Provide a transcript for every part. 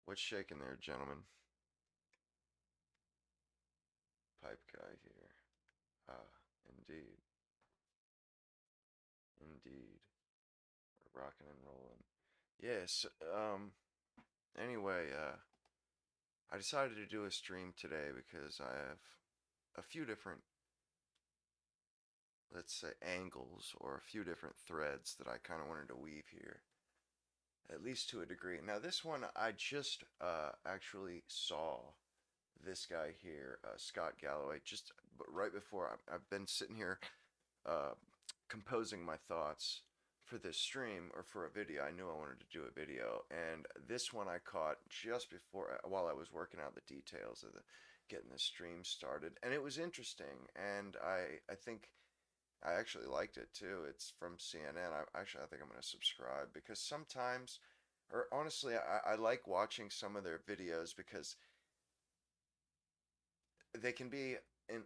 What's shaking there, gentlemen? Pipe guy here. Ah, indeed. Indeed. We're rocking and rolling. Yes, anyway, I decided to do a stream today because I have a few different, let's say, angles or a few different threads that I kind of wanted to weave here, at least to a degree. Now, this one I just actually saw this guy here, Scott Galloway, just right before I've been sitting here uh, composing my thoughts for this stream or for a video. I knew I wanted to do a video, and this one I caught just before while I was working out the details of the getting the stream started, and it was interesting, and I think I actually liked it too. It's from CNN. I think I'm going to subscribe because sometimes, or honestly, I like watching some of their videos because they can be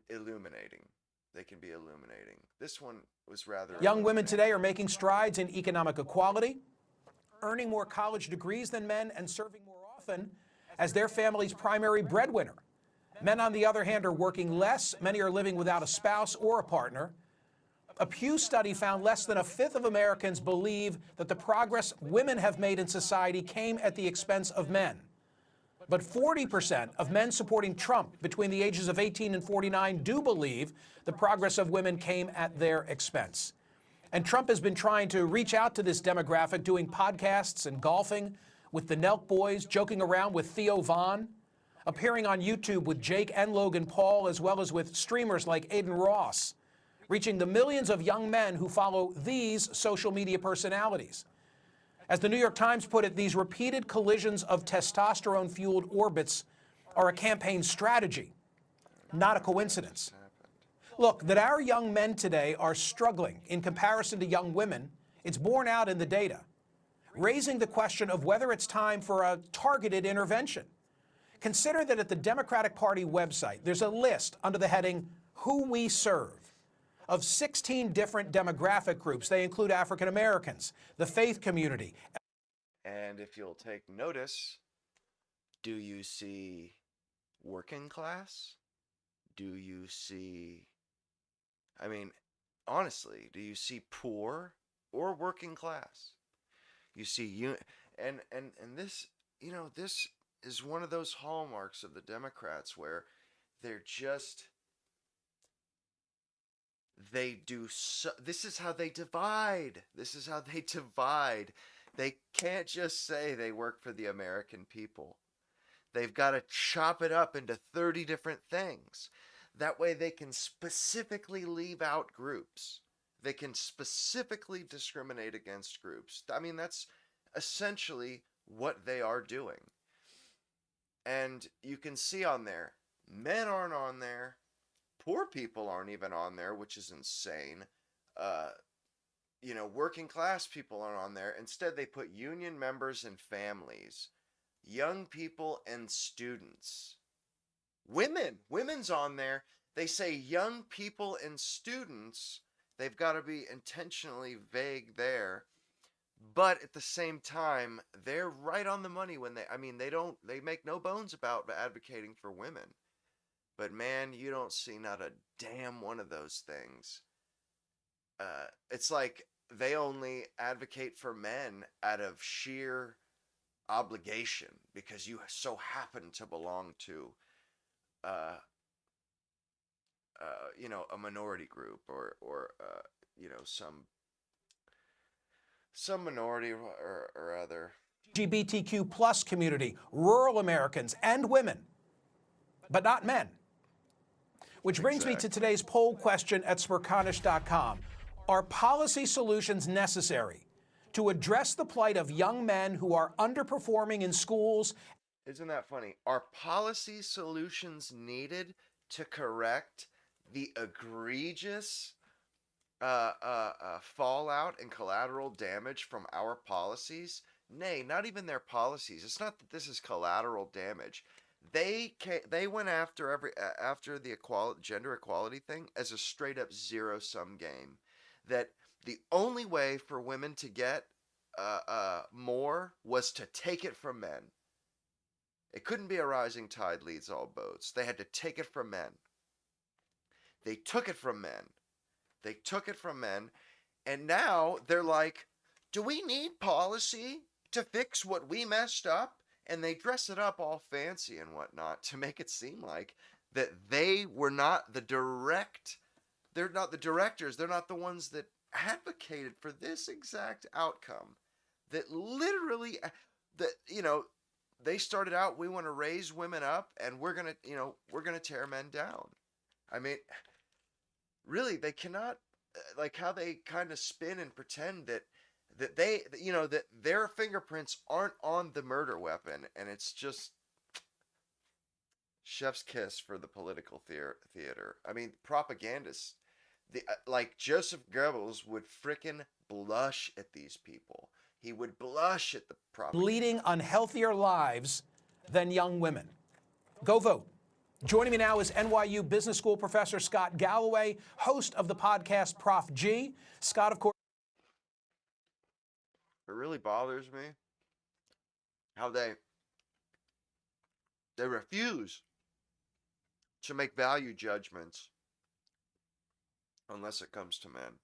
illuminating. They can be illuminating. This one was rather Young women illuminating. today are making strides in economic equality, earning more college degrees than men and serving more often as their family's primary breadwinner. Men, on the other hand, are working less. Many are living without a spouse or a partner. A Pew study found less than a fifth of Americans believe that the progress women have made in society came at the expense of men. But 40% of men supporting Trump between the ages of 18 and 49 do believe the progress of women came at their expense. And Trump has been trying to reach out to this demographic, doing podcasts and golfing with the Nelk Boys, joking around with Theo Von, appearing on YouTube with Jake and Logan Paul, as well as with streamers like Aiden Ross, reaching the millions of young men who follow these social media personalities. As the New York Times put it, these repeated collisions of testosterone-fueled orbits are a campaign strategy, not a coincidence. Look, that our young men today are struggling in comparison to young women, it's borne out in the data, raising the question of whether it's time for a targeted intervention. Consider that at the Democratic Party website, there's a list under the heading, Who We Serve, of 16 different demographic groups. They include African Americans, the faith community. And if you'll take notice, do you see working class? Do you see, I mean, honestly, do you see poor or working class? You see and this, this is one of those hallmarks of the Democrats where they're just they do so, this is how they divide. This is how they divide. They can't just say they work for the American people. They've got to chop it up into 30 different things. That way they can specifically leave out groups. They can specifically discriminate against groups. I mean, that's essentially what they are doing. And you can see on there, men aren't on there. Poor people aren't even on there, which is insane. Uh, working class people aren't on there. Instead, they put union members and families, young people and students. Women's on there. They say young people and students. They've got to be intentionally vague there. But at the same time, they're right on the money when they make no bones about advocating for women. But man, you don't see not a damn one of those things. It's like they only advocate for men out of sheer obligation because you so happen to belong to, uh, a minority group or some minority or other. LGBTQ plus community, rural Americans, and women, but not men. Which brings me to today's poll question at Smerconish.com. Are policy solutions necessary to address the plight of young men who are underperforming in schools? Isn't that funny? Are policy solutions needed to correct the egregious fallout and collateral damage from our policies? Nay, not even their policies. It's not that this is collateral damage. They went after the gender equality thing as a straight up zero sum game. That the only way for women to get more was to take it from men. It couldn't be a rising tide leads all boats. They had to take it from men. They took it from men. They took it from men. And now they're like, do we need policy to fix what we messed up? And they dress it up all fancy and whatnot to make it seem like that they were not the they're not the directors, they're not the ones that advocated for this exact outcome. That literally, that, they started out, we want to raise women up and we're going to tear men down. I mean, really, they cannot, like how they kind of spin and pretend that they, that their fingerprints aren't on the murder weapon, and it's just chef's kiss for the political theater. I mean, propagandists, like Joseph Goebbels would frickin' blush at these people. He would blush at the propaganda. Leading unhealthier lives than young women. Go vote. Joining me now is NYU Business School professor Scott Galloway, host of the podcast Prof G. Scott, of course. It really bothers me how they refuse to make value judgments unless it comes to men.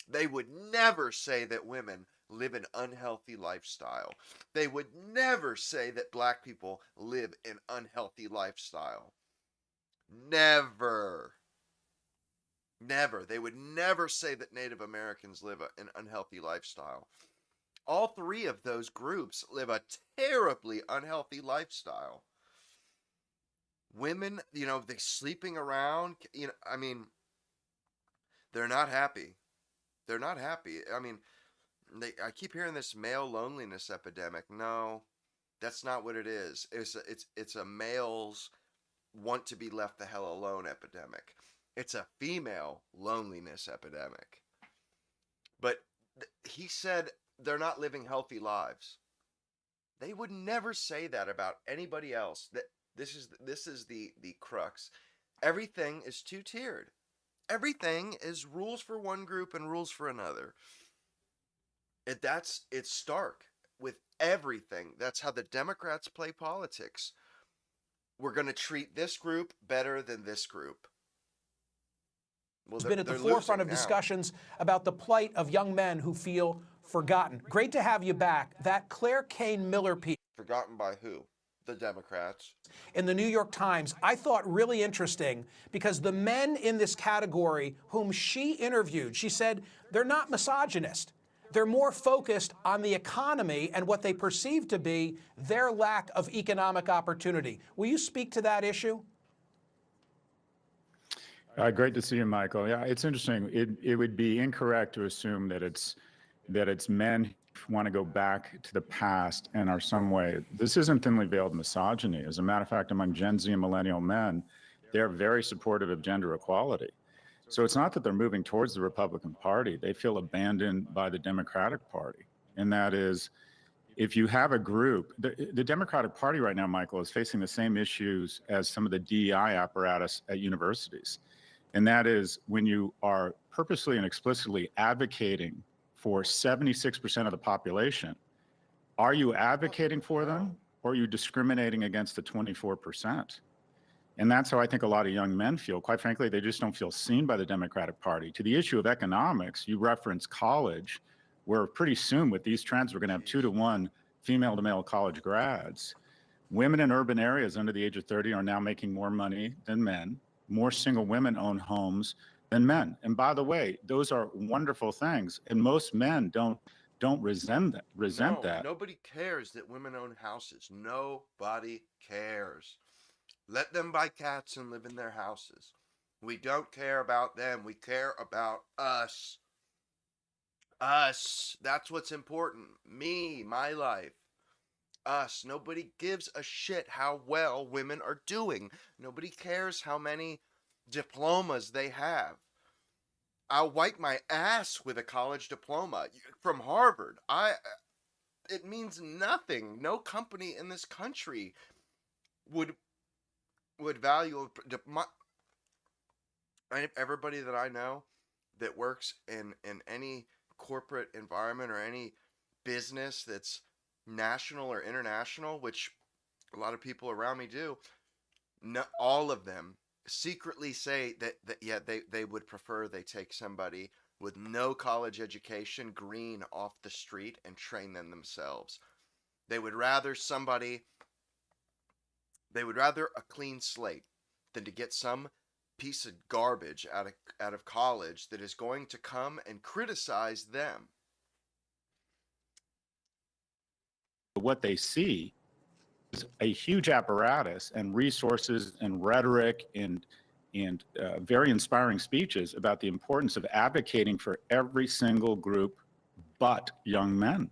They would never say that women live an unhealthy lifestyle. They would never say that black people live an unhealthy lifestyle. Never. Never. They would never say that Native Americans live an unhealthy lifestyle. All three of those groups live a terribly unhealthy lifestyle. Women, they sleeping around, I mean, they're not happy. They're not happy. I mean, I keep hearing this male loneliness epidemic. No, that's not what it is. It's a males want to be left the hell alone epidemic. It's a female loneliness epidemic. But he said they're not living healthy lives. They would never say that about anybody else. That this is the crux. Everything is two-tiered. Everything is rules for one group and rules for another. It's stark with everything. That's how the Democrats play politics. We're going to treat this group better than this group. Well, Has been at the forefront of discussions about the plight of young men who feel forgotten. Great to have you back. That Claire Kane Miller piece. Forgotten by who? The Democrats. In the New York Times, I thought really interesting because the men in this category whom she interviewed, she said they're not misogynist. They're more focused on the economy and what they perceive to be their lack of economic opportunity. Will you speak to that issue? Great to see you, Michael. Yeah, it's interesting. It would be incorrect to assume that it's men who want to go back to the past and are some way. This isn't thinly veiled misogyny. As a matter of fact, among Gen Z and millennial men, they're very supportive of gender equality. So it's not that they're moving towards the Republican Party. They feel abandoned by the Democratic Party. And that is, if you have a group, the Democratic Party right now, Michael, is facing the same issues as some of the DEI apparatus at universities. And that is when you are purposely and explicitly advocating for 76% of the population, are you advocating for them or are you discriminating against the 24%? And that's how I think a lot of young men feel. Quite frankly, they just don't feel seen by the Democratic Party. To the issue of economics, you reference college, where pretty soon with these trends, we're going to have 2-to-1 female to male college grads. Women in urban areas under the age of 30 are now making more money than men. More single women own homes than men. And by the way, those are wonderful things. And most men don't resent that. Nobody cares that women own houses. Nobody cares. Let them buy cats and live in their houses. We don't care about them. We care about us. Us. That's what's important. Me, my life. Us. Nobody gives a shit how well women are doing. Nobody cares how many diplomas they have. I'll wipe my ass with a college diploma from Harvard. It means nothing. No company in this country would value everybody that I know that works in any corporate environment or any business that's national or international, which A lot of people around me do. Not all of them secretly say that yeah, they would prefer they take somebody with no college education, green, off the street, and train them themselves. They would rather somebody they would rather a clean slate than to get some piece of garbage out of college that is going to come and criticize them. What they see is a huge apparatus and resources and rhetoric and very inspiring speeches about the importance of advocating for every single group but young men.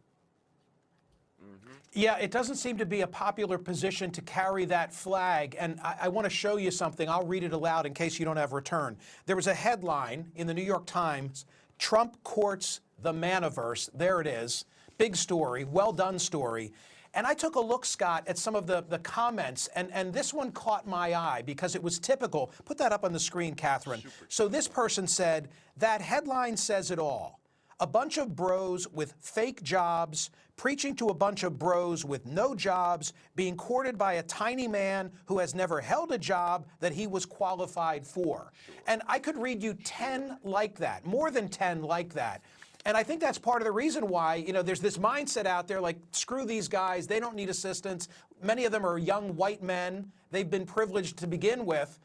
Mm-hmm. Yeah, it doesn't seem to be a popular position to carry that flag. And I want to show you something. I'll read it aloud in case you don't have return. There was a headline in the New York Times, Trump courts the Maniverse. There it is. Big story, well done story. And I took a look, Scott, at some of the comments, and this one caught my eye because it was typical. Put that up on the screen, Catherine. So this person said, that headline says it all. A bunch of bros with fake jobs, preaching to a bunch of bros with no jobs, being courted by a tiny man who has never held a job that he was qualified for. And I could read you 10 like that, more than 10 like that. And I think that's part of the reason why, there's this mindset out there like, screw these guys, they don't need assistance. Many of them are young white men. They've been privileged to begin with.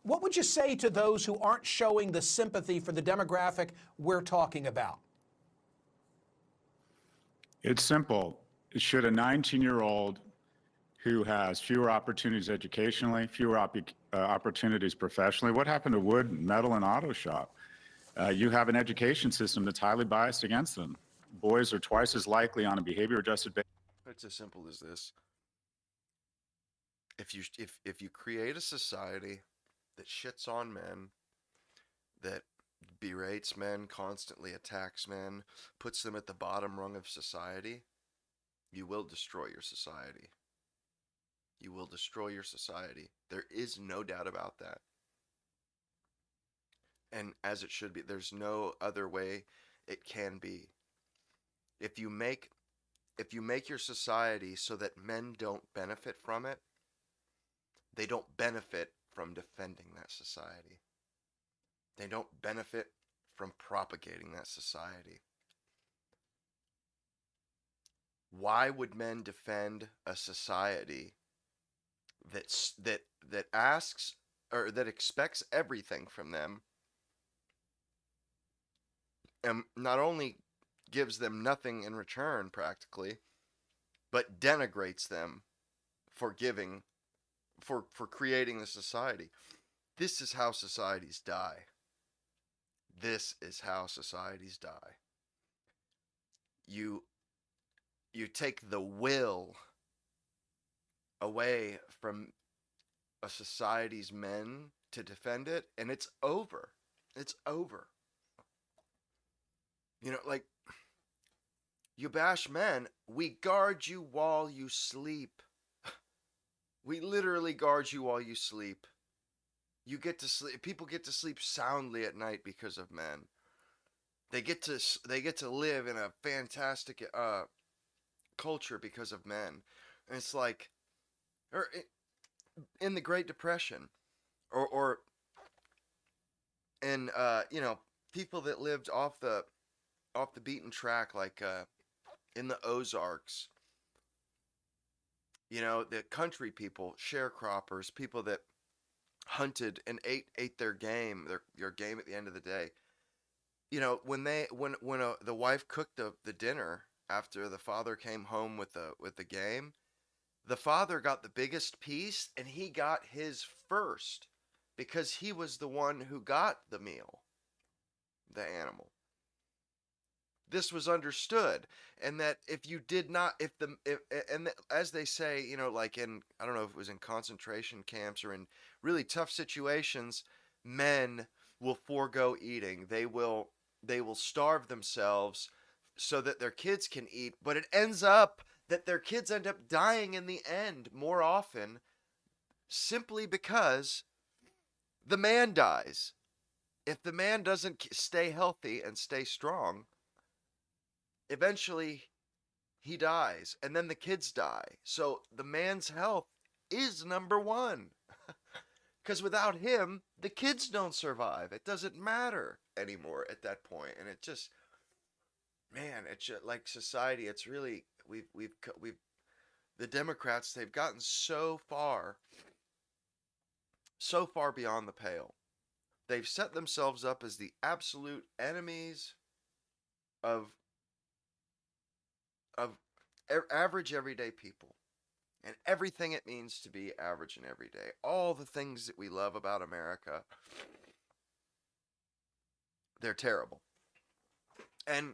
What would you say to those who aren't showing the sympathy for the demographic we're talking about? It's simple. Should a 19-year-old who has fewer opportunities educationally, fewer opportunities professionally, what happened to wood, metal, and auto shop? You have an education system that's highly biased against them. Boys are twice as likely on a behavior-adjusted basis. It's as simple as this. If you create a society that shits on men, that berates men, constantly attacks men, puts them at the bottom rung of society, you will destroy your society. You will destroy your society. There is no doubt about that. And as it should be, there's no other way it can be. If you make your society so that men don't benefit from it, they don't benefit from defending that society. They don't benefit from propagating that society. Why would men defend a society that asks or that expects everything from them, and not only gives them nothing in return practically, but denigrates them for creating the society? This is how societies die. This is how societies die. You take the will away from a society's men to defend it, and it's over. It's over. Like, you bash men, we guard you while you sleep. We literally guard you while you sleep. You get to sleep. People get to sleep soundly at night because of men. They get to live in a fantastic culture because of men. And it's like, or in the Great Depression, or in people that lived off the beaten track, like in the Ozarks. The country people, sharecroppers, people that hunted and ate their game, their game at the end of the day. When the wife cooked the dinner after the father came home with the game, the father got the biggest piece, and he got his first because he was the one who got the meal, the animal. This was understood, and that if you did not, as they say, like in, I don't know if it was in concentration camps or in really tough situations, men will forego eating. They will starve themselves so that their kids can eat, but it ends up that their kids end up dying in the end more often, simply because the man dies. If the man doesn't stay healthy and stay strong, eventually he dies, and then the kids die. So the man's health is number one. Because without him, the kids don't survive. It doesn't matter anymore at that point. And it just, man, it's just like society. It's really we've the Democrats. They've gotten so far beyond the pale. They've set themselves up as the absolute enemies of of average everyday people and everything it means to be average and everyday. All the things that we love about America, they're terrible. And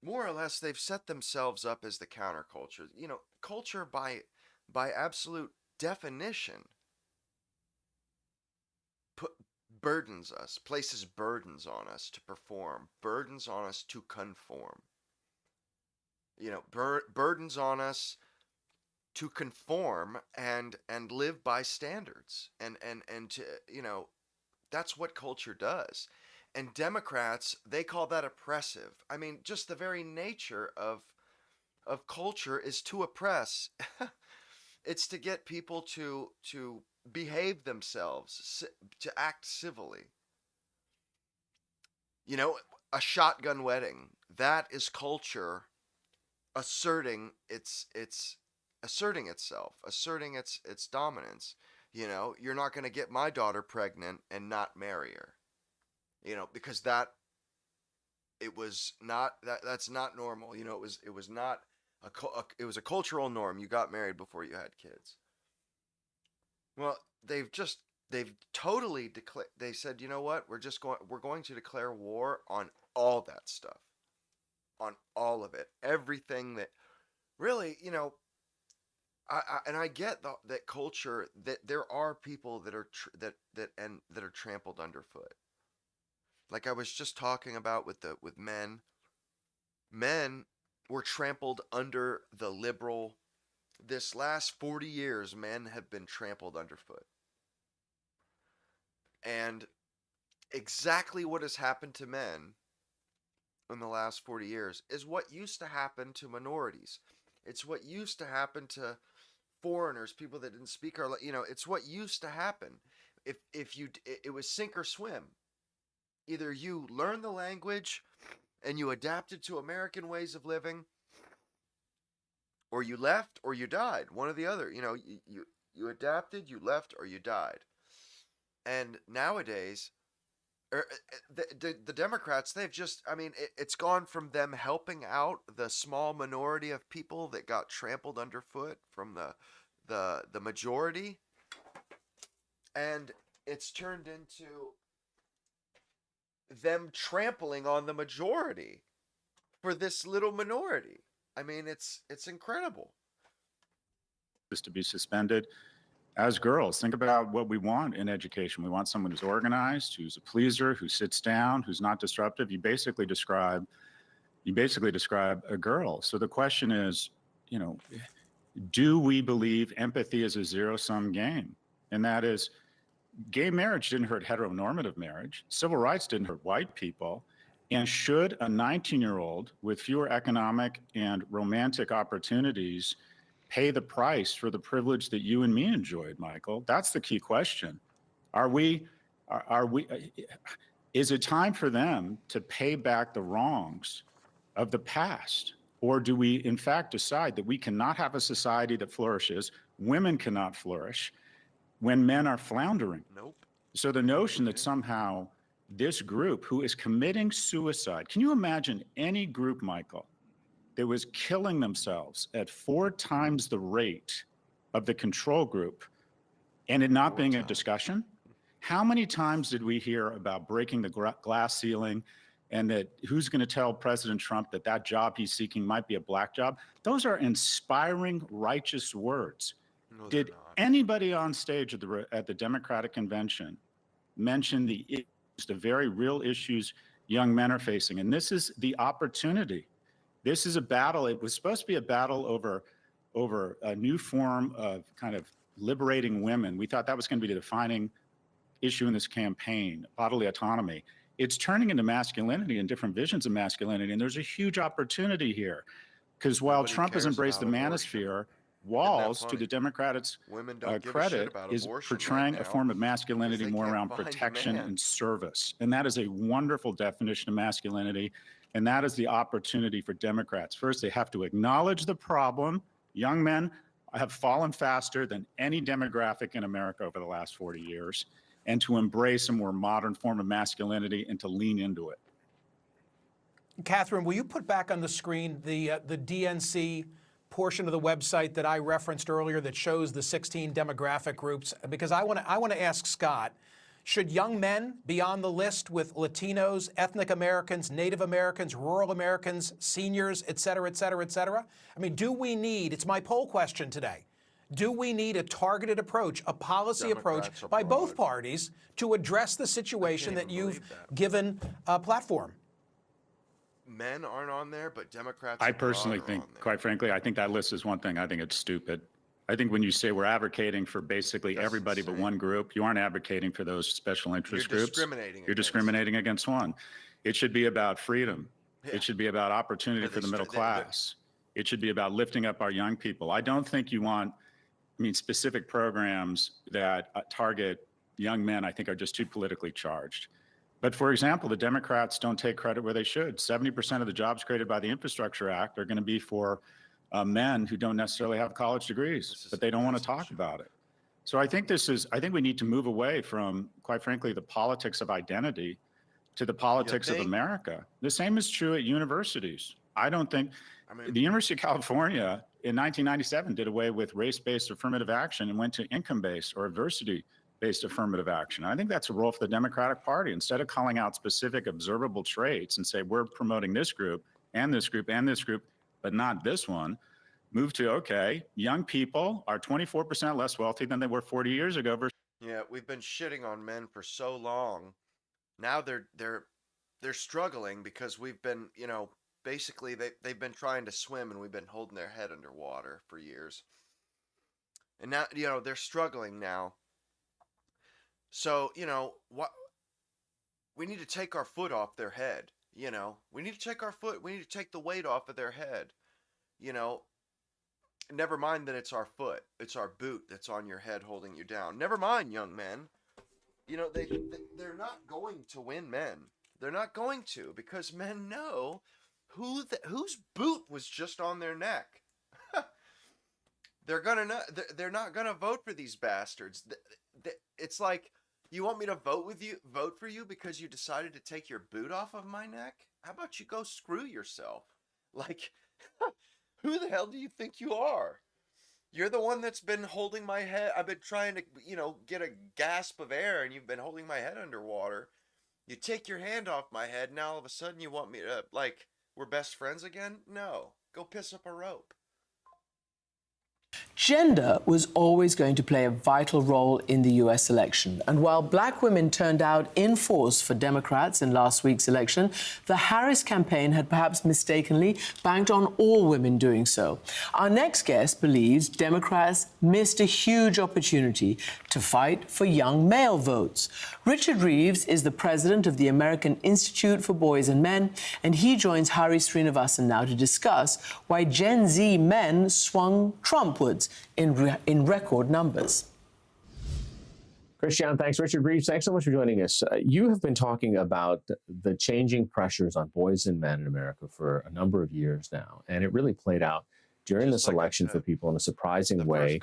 more or less they've set themselves up as the counterculture. You know, culture by absolute definition put burdens us, places burdens on us to perform, burdens on us to conform. You know, burdens on us to conform and live by standards and to, you know, that's what culture does. And Democrats, they call that oppressive. I mean, just the very nature of culture is to oppress. It's to get people to behave themselves, to act civilly. You know, a shotgun wedding, that is culture asserting its asserting itself, asserting its dominance. You know, you're not going to get my daughter pregnant and not marry her. You know, because that it was not that's not normal. You know, it was not it was a cultural norm. You got married before you had kids. Well, they've totally declared. They said, you know what? We're going to declare war on all that stuff, on all of it, everything that really, you know. And I get that culture that there are people that are that are trampled underfoot. Like I was just talking about with men. Men were trampled under the liberal. This last 40 years, men have been trampled underfoot. And exactly what has happened to men in the last 40 years is what used to happen to minorities. It's what used to happen to foreigners, people that didn't speak our, you know, it's what used to happen. If you, it was sink or swim. Either you learn the language and you adapted to American ways of living, or you left, or you died. One or the other. You know, you adapted, you left, or you died. And nowadays, the Democrats, they've just, I mean, it's gone from them helping out the small minority of people that got trampled underfoot from the majority, and it's turned into them trampling on the majority for this little minority. I mean, it's incredible. Is to be suspended. As girls, think about what we want in education. We want someone who's organized, who's a pleaser, who sits down, who's not disruptive. You basically describe a girl. So the question is, you know, do we believe empathy is a zero-sum game? And that is, gay marriage didn't hurt heteronormative marriage. Civil rights didn't hurt white people. And should a 19-year-old with fewer economic and romantic opportunities pay the price for the privilege that you and me enjoyed, Michael? That's the key question. Is it time for them to pay back the wrongs of the past? Or do we, in fact, decide that we cannot have a society that flourishes, women cannot flourish, when men are floundering? Nope. So the notion that somehow this group who is committing suicide, can you imagine any group, Michael, that was killing themselves at 4 times the rate of the control group and it not being a discussion? How many times did we hear about breaking the glass ceiling and that who's going to tell President Trump that that job he's seeking might be a black job? Those are inspiring, righteous words. No, Did anybody on stage at the Democratic convention mention the very real issues young men are facing? And this is the opportunity. This is a battle. It was supposed to be a battle over a new form of kind of liberating women. We thought that was going to be the defining issue in this campaign, bodily autonomy. It's turning into masculinity and different visions of masculinity. And there's a huge opportunity here. Because while Nobody Trump has cares embraced the about manosphere, Isn't that Walls, to the funny? Democrats' Women don't give a shit credit, about is abortion right portraying a now form of because masculinity they more can't around find a protection man. and service. And that is a wonderful definition of masculinity. And that is the opportunity for Democrats. First, they have to acknowledge the problem. Young men have fallen faster than any demographic in America over the last 40 years, and to embrace a more modern form of masculinity and to lean into it. Catherine, will you put back on the screen the DNC portion of the website that I referenced earlier that shows the 16 demographic groups? Because I want to ask Scott, should young men be on the list with Latinos, ethnic Americans, Native Americans, rural Americans, seniors, et cetera, et cetera, et cetera? I mean, do we need, it's my poll question today, do we need a targeted approach, a policy approach Democrats by both abroad. parties to address the situation that even you've believe that. given a platform? Men aren't on there, but Democrats I abroad personally are think, on there. quite frankly, I think that list is one thing. I think it's stupid. I think when you say we're advocating for basically That's everybody but insane. one group, you aren't advocating for those special interest You're groups. discriminating You're against. discriminating against one. It should be about freedom. Yeah. It should be about opportunity Are for they the middle str- they're- class. It should be about lifting up our young people. I don't think you want, I mean, specific programs that target young men, I think are just too politically charged. But for example, the Democrats don't take credit where they should. 70% of the jobs created by the Infrastructure Act are going to be for men who don't necessarily have college degrees, but they don't want to talk about it. So I think I think we need to move away from, quite frankly, the politics of identity to the politics of think? America. The same is true at universities. I don't think, I mean, the University of California in 1997 did away with race-based affirmative action and went to income-based or adversity-based affirmative action. I think that's a role for the Democratic Party. Instead of calling out specific observable traits and say, we're promoting this group and this group and this group, but not this one, move to, okay, young people are 24% less wealthy than they were 40 years ago. yeah, we've been shitting on men for so long. Now they're struggling because we've been, basically they've been trying to swim and we've been holding their head underwater for years. And now, they're struggling now. So, what we need to take our foot off their head, We need to take we need to take the weight off of their head. You know, Never mind that it's our foot, it's our boot that's on your head holding you down. Never mind, young men. They're not going to win men. They're not going to, because men know whose boot was just on their neck. They're not gonna vote for these bastards. It's like, you want me to vote for you because you decided to take your boot off of my neck? How about you go screw yourself? Like, who the hell do you think you are? You're the one that's been holding my head. I've been trying to, get a gasp of air, and you've been holding my head underwater. You take your hand off my head, now all of a sudden you want me to, we're best friends again? No. Go piss up a rope. Gender was always going to play a vital role in the US election. And while black women turned out in force for Democrats in last week's election, the Harris campaign had perhaps mistakenly banked on all women doing so. Our next guest believes Democrats missed a huge opportunity to fight for young male votes. Richard Reeves is the president of the American Institute for Boys and Men, and he joins Hari Srinivasan now to discuss why Gen Z men swung Trumpwards in record numbers. Christian, thanks. Richard Reeves, thanks so much for joining us. You have been talking about the changing pressures on boys and men in America for a number of years now, and it really played out during this election for people in a surprising way.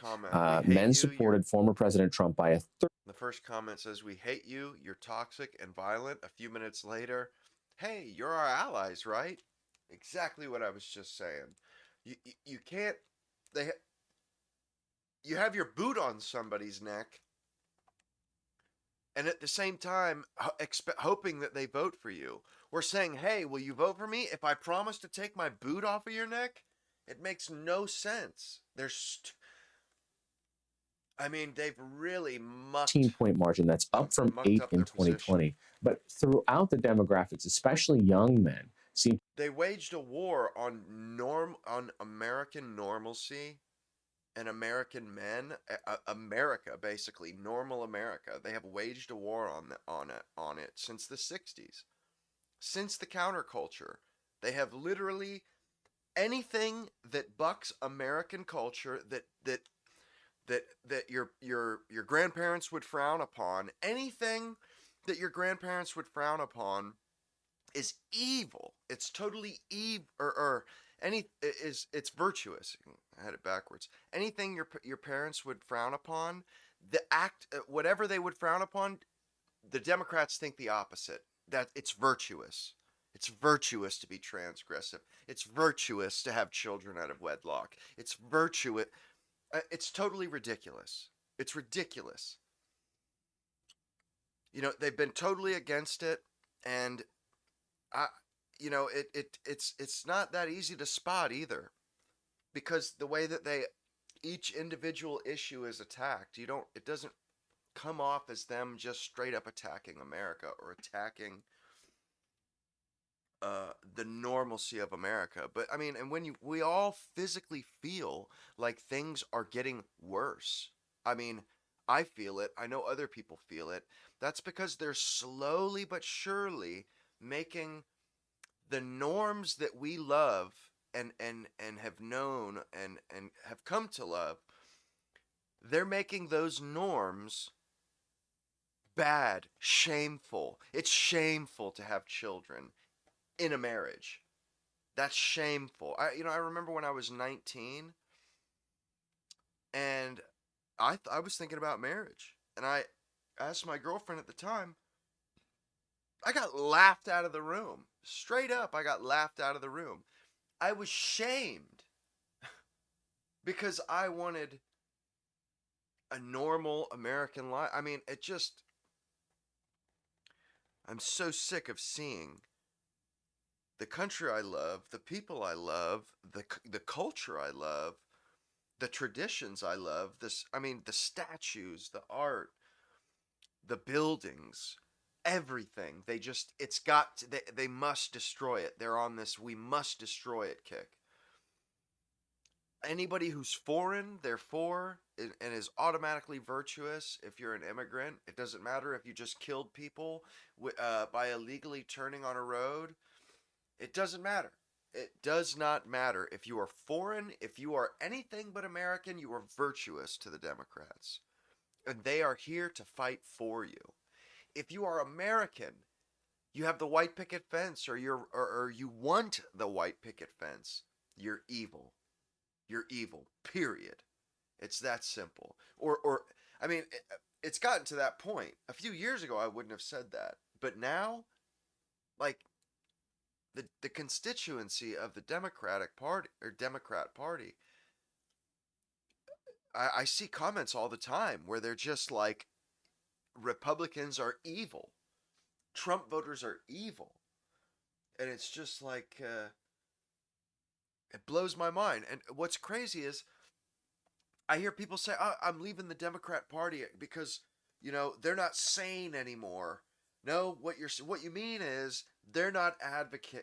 Men supported former President Trump by a third. The first comment says, "We hate you, you're toxic and violent." A few minutes later, "Hey, you're our allies, right?" Exactly what I was just saying. You can't, you have your boot on somebody's neck, and at the same time hoping that they vote for you. We're saying, "Hey, will you vote for me if I promise to take my boot off of your neck?" It makes no sense. They've really mucked. 15-point margin. That's up from 8 in 2020. But throughout the demographics, especially young men, they waged a war on American normalcy and American men. America, basically normal America. They have waged a war on it since the 60s, since the counterculture. They have literally anything that bucks American culture, that your grandparents would frown upon, anything that your grandparents would frown upon is evil. It's totally evil, or any is it's virtuous. I had it backwards. Anything your parents would frown upon, the act whatever they would frown upon, the Democrats think the opposite. That it's virtuous. It's virtuous to be transgressive. It's virtuous to have children out of wedlock. It's virtuous. It's totally ridiculous. It's ridiculous. They've been totally against it, and I, it's not that easy to spot either, because the way that each individual issue is attacked, it doesn't come off as them just straight up attacking America or attacking the normalcy of America. But I mean, and we all physically feel like things are getting worse. I mean, I feel it. I know other people feel it. That's because they're slowly but surely making the norms that we love and have known and have come to love. They're making those norms bad, shameful. It's shameful to have children in a marriage. That's shameful. I remember when I was 19 and I was thinking about marriage, and I asked my girlfriend at the time. I got laughed out of the room. Straight up, I got laughed out of the room. I was shamed because I wanted a normal American life. I mean, I'm so sick of seeing the country I love, the people I love, the culture I love, the traditions I love, the statues, the art, the buildings, everything. They must destroy it. They're on this we must destroy it kick. Anybody who's foreign, they're for, and is automatically virtuous. If you're an immigrant, it doesn't matter if you just killed people by illegally turning on a road. It doesn't matter. It does not matter. If you are foreign, if you are anything but American, you are virtuous to the Democrats. And they are here to fight for you. If you are American, you have the white picket fence, or you want the white picket fence, you're evil. You're evil. Period. It's that simple. I mean, it's gotten to that point. A few years ago, I wouldn't have said that, but now, like, the constituency of the Democrat Party, I see comments all the time where they're just like, Republicans are evil, Trump voters are evil, and it's just like it blows my mind. And what's crazy is I hear people say, oh, I'm leaving the Democrat Party because they're not sane anymore. No, what you mean is they're not advocating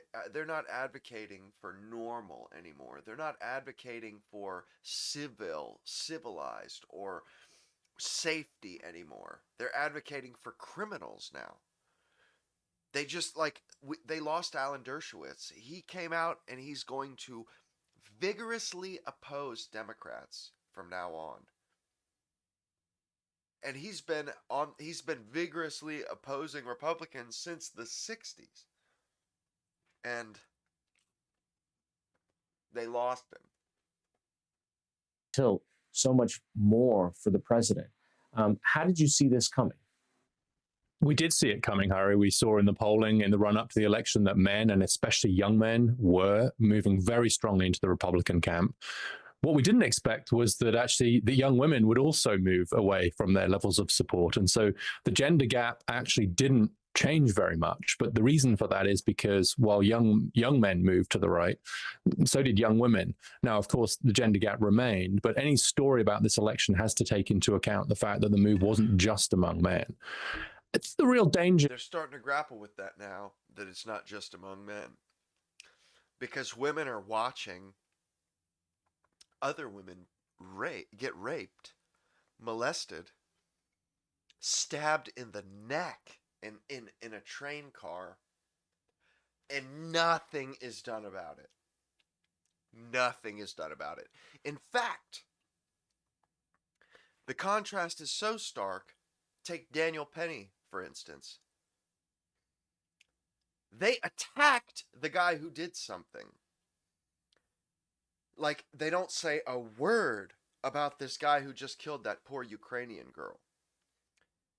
for normal anymore. They're not advocating for civilized or safety anymore. They're advocating for criminals now. They just they lost Alan Dershowitz. He came out and he's going to vigorously oppose Democrats from now on. And he's been vigorously opposing Republicans since the 60s. And they lost him. Till so much more for the president. How did you see this coming? We did see it coming, Harry. We saw in the polling in the run up to the election that men, and especially young men, were moving very strongly into the Republican camp. What we didn't expect was that actually the young women would also move away from their levels of support. And so the gender gap actually didn't change very much. But the reason for that is because while young men moved to the right, so did young women. Now, of course, the gender gap remained, but any story about this election has to take into account the fact that the move wasn't just among men. It's the real danger. They're starting to grapple with that now, that it's not just among men. Because women are watching other women get raped, molested, stabbed in the neck in a train car, and nothing is done about it. Nothing is done about it. In fact, the contrast is so stark. Take Daniel Penny, for instance. They attacked the guy who did something. Like, they don't say a word about this guy who just killed that poor Ukrainian girl.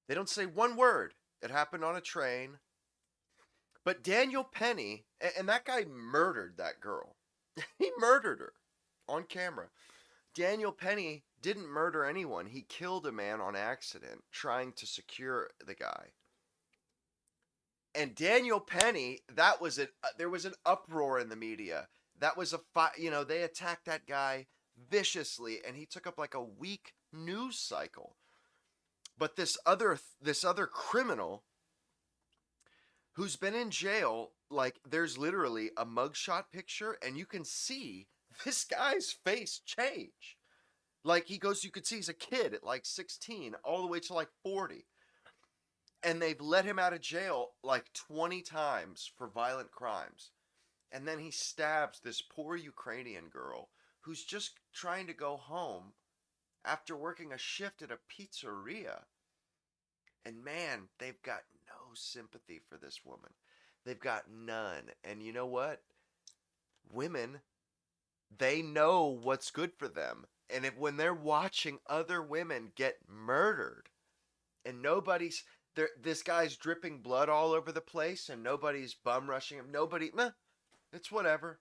They don't say one word. It happened on a train. But Daniel Penny, and that guy murdered that girl. He murdered her on camera. Daniel Penny didn't murder anyone. He killed a man on accident trying to secure the guy. And Daniel Penny, there was an uproar in the media. That was they attacked that guy viciously, and he took up like a week news cycle. But this other criminal who's been in jail, like, there's literally a mugshot picture, and you can see this guy's face change. Like, you could see he's a kid at like 16 all the way to like 40. And they've let him out of jail like 20 times for violent crimes. And then he stabs this poor Ukrainian girl who's just trying to go home after working a shift at a pizzeria. And man, they've got no sympathy for this woman. They've got none. And you know what? Women, they know what's good for them. And when they're watching other women get murdered and this guy's dripping blood all over the place and nobody's bum rushing him. It's whatever.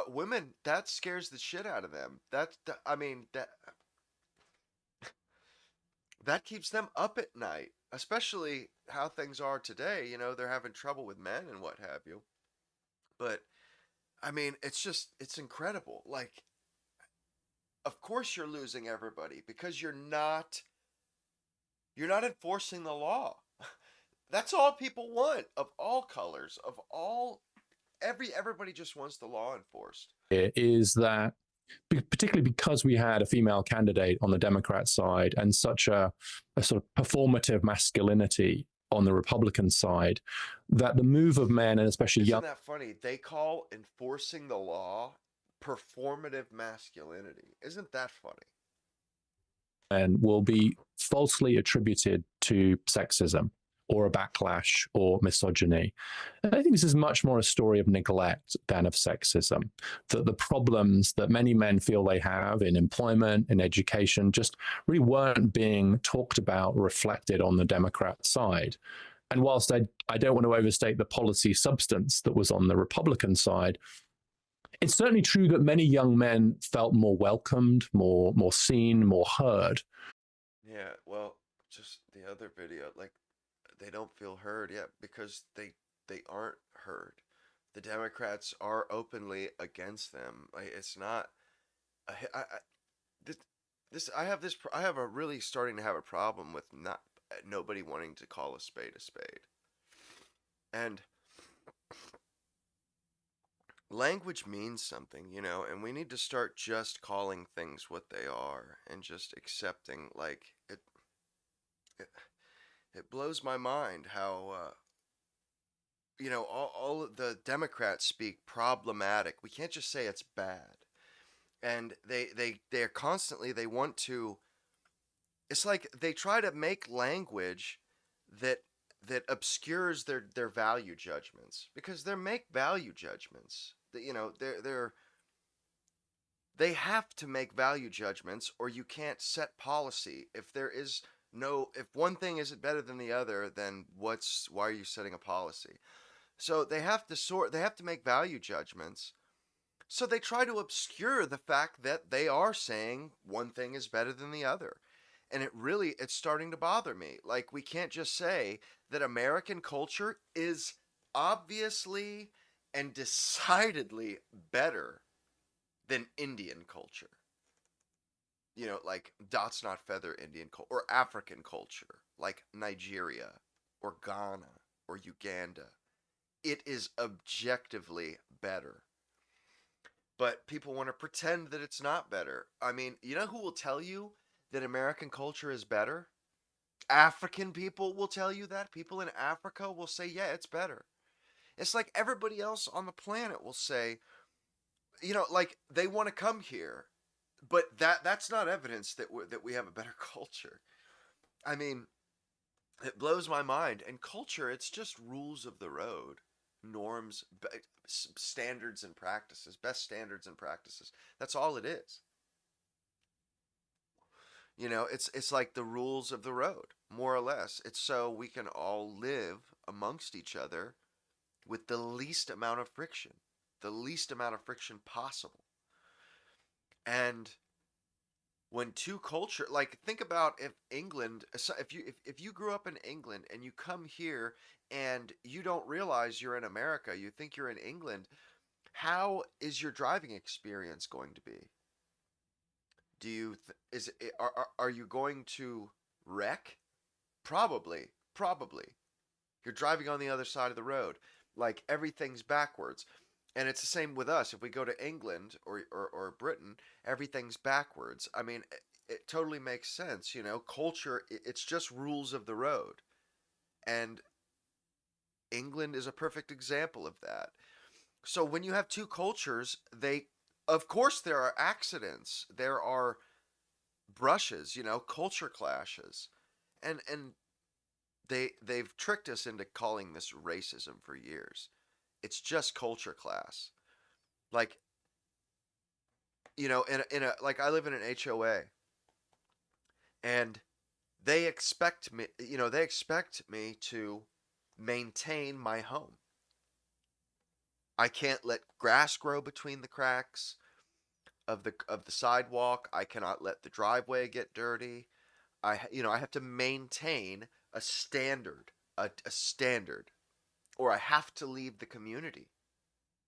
Women, that scares the shit out of them. That keeps them up at night, especially how things are today. They're having trouble with men and what have you. But I mean, it's incredible. Like, of course you're losing everybody because you're not enforcing the law. That's all people want, of all colors, of all everybody just wants the law enforced. Is that particularly because we had a female candidate on the Democrat side and such a sort of performative masculinity on the Republican side, that the move of men, and especially Isn't young... that funny? They call enforcing the law performative masculinity. Isn't that funny? And will be falsely attributed to sexism or a backlash or misogyny. And I think this is much more a story of neglect than of sexism. That the problems that many men feel they have in employment, in education, just really weren't being talked about or reflected on the Democrat side. And whilst I don't want to overstate the policy substance that was on the Republican side, it's certainly true that many young men felt more welcomed, more seen, more heard. Yeah, well, just the other video, like, they don't feel heard yet because they aren't heard. The Democrats are openly against them. Like, it's not. I have a really starting to have a problem with nobody wanting to call a spade a spade. And language means something, and we need to start just calling things what they are and just accepting, like, it blows my mind how all of the Democrats speak problematic. We can't just say it's bad. And they're constantly, they want to, it's like they try to make language that obscures their value judgments, because they make value judgments. They have to make value judgments, or you can't set policy. If one thing isn't better than the other, then why are you setting a policy? So they have to make value judgments. So they try to obscure the fact that they are saying one thing is better than the other. And it's starting to bother me. Like, we can't just say that American culture is obviously and decidedly better than Indian culture. Like, dots not feather Indian culture, or African culture, like Nigeria or Ghana or Uganda. It is objectively better. But people want to pretend that it's not better. I mean, you know who will tell you that American culture is better? African people will tell you that. People in Africa will say, yeah, it's better. It's like everybody else on the planet will say, like they want to come here, but that's not evidence that we have a better culture. I mean, it blows my mind. And culture, it's just rules of the road, norms, standards and practices, best standards and practices. That's all it is. It's like the rules of the road, more or less. It's so we can all live amongst each other with the least amount of friction, the least amount of friction possible. And when two culture, like, think about if England, if you grew up in England and you come here and you don't realize you're in America, you think you're in England, how is your driving experience going to be? Do you is it, are you going to wreck? Probably, probably. You're driving on the other side of the road, like everything's backwards. And it's the same with us. If we go to England or Britain, everything's backwards. I mean, it totally makes sense. Culture, it's just rules of the road. And England is a perfect example of that. So when you have two cultures, of course, there are accidents, there are brushes, culture clashes. And they've tricked us into calling this racism for years. It's just culture class. Like, in a like I live in an HOA, and they expect me to maintain my home. I can't let grass grow between the cracks of the sidewalk. I cannot let the driveway get dirty. I have to maintain a standard, a standard, or I have to leave the community.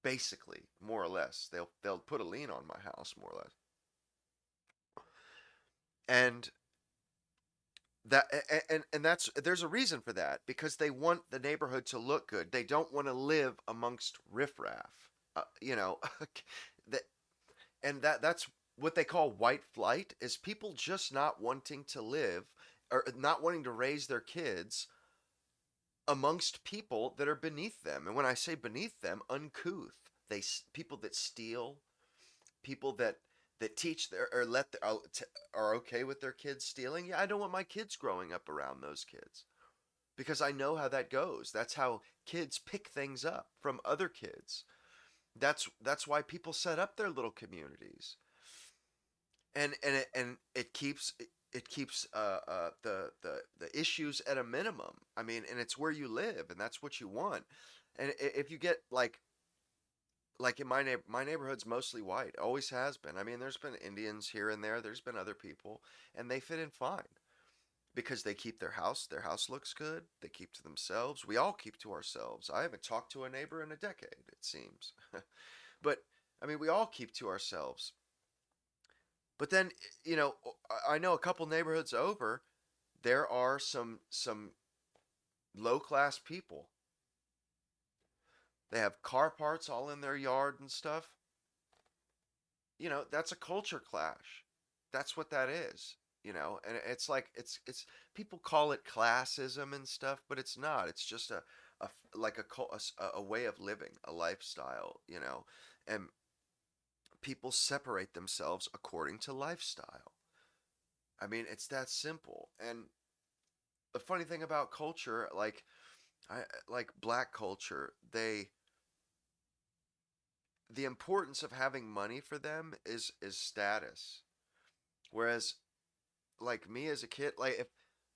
Basically, more or less, they'll put a lien on my house, more or less, and that's there's a reason for that, because they want the neighborhood to look good. They don't want to live amongst riffraff, that that's what they call white flight, is people just not wanting to live or not wanting to raise their kids amongst people that are beneath them. And when I say beneath them, uncouth. People that steal, people that teach their or let their, are okay with their kids stealing. Yeah, I don't want my kids growing up around those kids, because I know how that goes. That's how kids pick things up from other kids. That's why people set up their little communities, and it keeps the issues at a minimum. I mean, and it's where you live, and that's what you want. And if you get like in my neighborhood's mostly white, always has been. I mean, there's been Indians here and there. There's been other people, and they fit in fine because they keep their house. Their house looks good. They keep to themselves. We all keep to ourselves. I haven't talked to a neighbor in a decade, it seems. But I mean, we all keep to ourselves. But then, I know a couple neighborhoods over, there are some low class people. They have car parts all in their yard and stuff. That's a culture clash. That's what that is. And it's like it's people call it classism and stuff, but it's not. It's just a like a way of living, a lifestyle. And people separate themselves according to lifestyle. I mean, it's that simple. And the funny thing about culture, like black culture, the importance of having money for them is status. Whereas, like me as a kid, like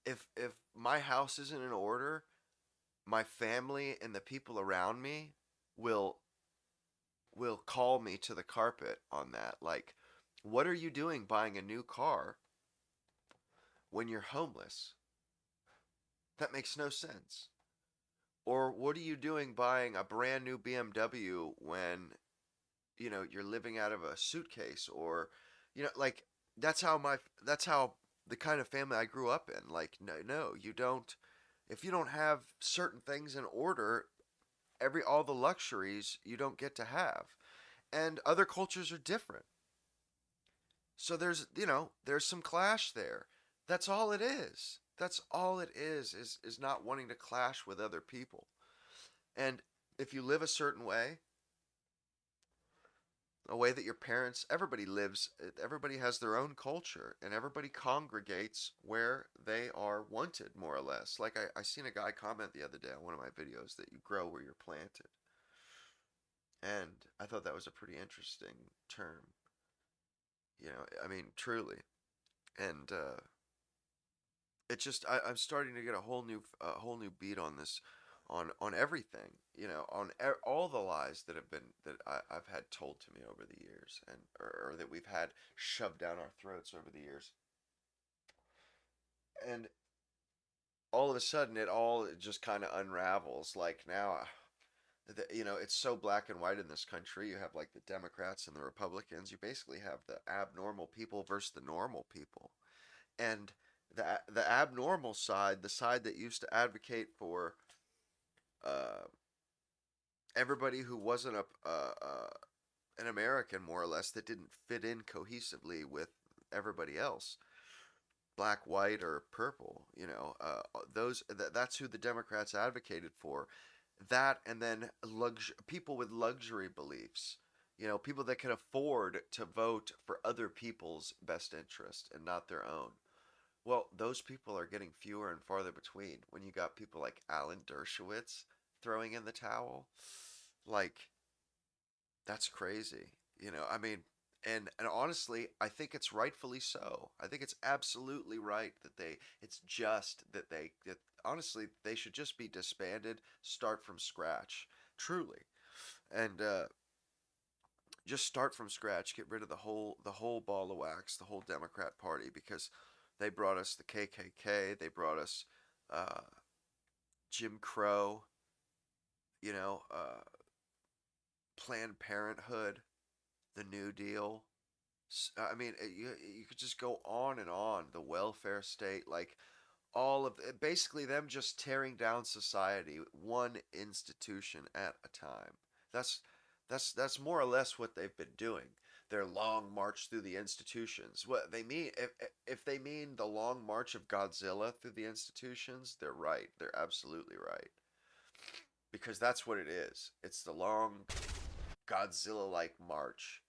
if my house isn't in order, my family and the people around me will will call me to the carpet on that. Like, what are you doing buying a new car when you're homeless? That makes no sense. Or what are you doing buying a brand new BMW when you're living out of a suitcase? Or like, that's how the kind of family I grew up in. Like, no, you don't. If you don't have certain things in order, all the luxuries you don't get to have. And other cultures are different. So there's some clash there. That's all it is. That's all it is not wanting to clash with other people. And if you live a certain way, a way that your parents, everybody lives, everybody has their own culture, and everybody congregates where they are wanted, more or less. Like I seen a guy comment the other day on one of my videos that you grow where you're planted. And I thought that was a pretty interesting term. I mean, truly. And I'm starting to get a whole new beat on this, on everything, on all the lies I've had told to me over the years, and or that we've had shoved down our throats over the years. And all of a sudden it all just kind of unravels. Like now, it's so black and white in this country. You have like the Democrats and the Republicans. You basically have the abnormal people versus the normal people. And the abnormal side, the side that used to advocate for uh, everybody who wasn't an American, more or less, that didn't fit in cohesively with everybody else, black, white, or purple. That's who the Democrats advocated for. That, and then people with luxury beliefs. People that can afford to vote for other people's best interest and not their own. Well, those people are getting fewer and farther between when you got people like Alan Dershowitz throwing in the towel. Like, that's crazy. I mean, and honestly, I think it's rightfully so. I think it's absolutely right it's just that honestly, they should just be disbanded, start from scratch, truly. And just start from scratch, get rid of the whole ball of wax, the whole Democrat Party, because they brought us the KKK, they brought us uh, Jim Crow, Planned Parenthood, the New Deal. I mean, you could just go on and on. The welfare state, like all of basically them just tearing down society, one institution at a time. That's that's more or less what they've been doing. Their long march through the institutions. What they mean, if they mean the long march of Godzilla through the institutions, they're right. They're absolutely right, because that's what it is. It's the long Godzilla-like march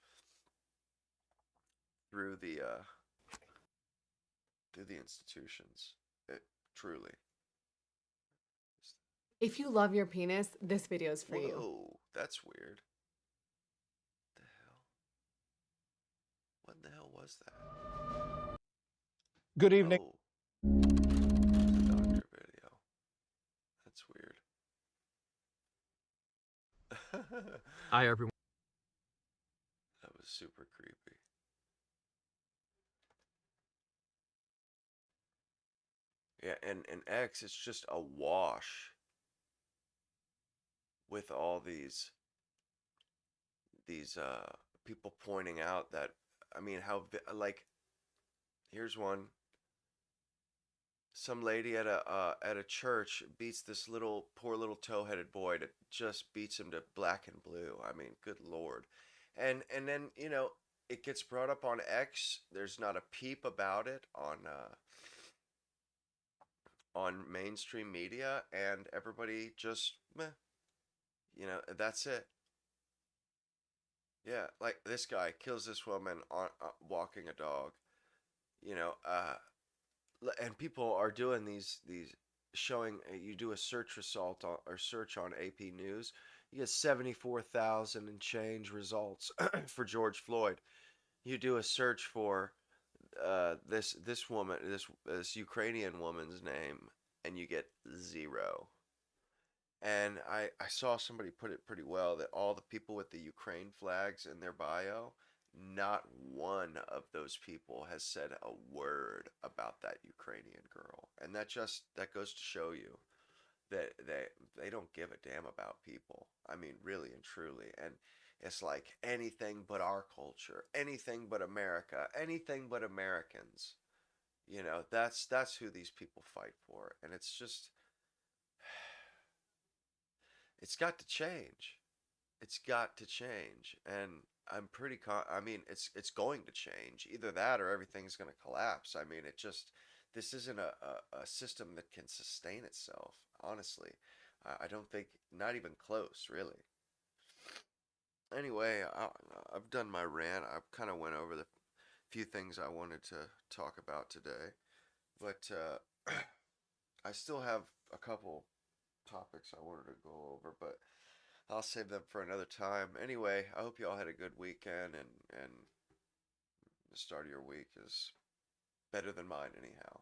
through the institutions. Truly. If you love your penis, this video is for you. Whoa, that's weird. The hell? What in the hell was that? Good evening. Oh, it's a doctor video. That's weird. Hi, everyone. That was super creepy. Yeah, and X, it's just a wash with all these people pointing out that, I mean, like, here's one. Some lady at a church beats this poor little tow-headed boy that just beats him to black and blue. I mean, good lord. And then, it gets brought up on X. There's not a peep about it on mainstream media, and everybody just meh, that's it. Yeah, like this guy kills this woman on walking a dog. You know, and people are doing these showing, you do a search result or search on AP News, you get 74,000 and change results for George Floyd. You do a search for this woman, this Ukrainian woman's name, and you get zero. And I saw somebody put it pretty well, that all the people with the Ukraine flags in their bio, not one of those people has said a word about that Ukrainian girl. And that goes to show you that they don't give a damn about people. I mean, really and truly. And it's like anything but our culture, anything but America, anything but Americans. That's who these people fight for. And it's just, it's got to change. It's got to change. And I mean, it's going to change. Either that or everything's going to collapse. I mean, this isn't a system that can sustain itself, honestly. I don't think, not even close, really. anyway, I've done my rant. I kind of went over the few things I wanted to talk about today, but I still have a couple topics I wanted to go over, but I'll save them for another time. Anyway, I hope you all had a good weekend, and the start of your week is better than mine anyhow.